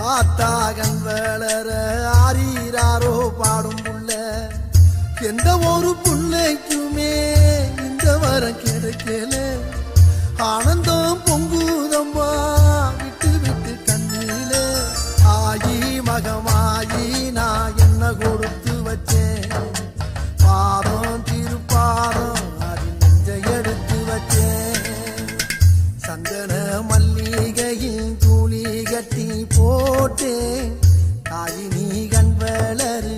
ஆத்தாகன் வளர ஆரீராரோ பாடும் புள்ள எந்த ஒரு புள்ளைக்குமே இந்த வரம் கிடைக்கல ஆனந்தம் பொங்குதம்மா விட்டு விட்டு கண்ணில ஆயி மகமாயி நான் என்ன கொடுத்து வச்சேன் பாதம் திருப்பாதம் அது நெஞ்ச எடுத்து வச்சேன் சந்தன மல்லிகையின் தூளி கட்டி போட்டேன் தாயி நீ கண் வளரு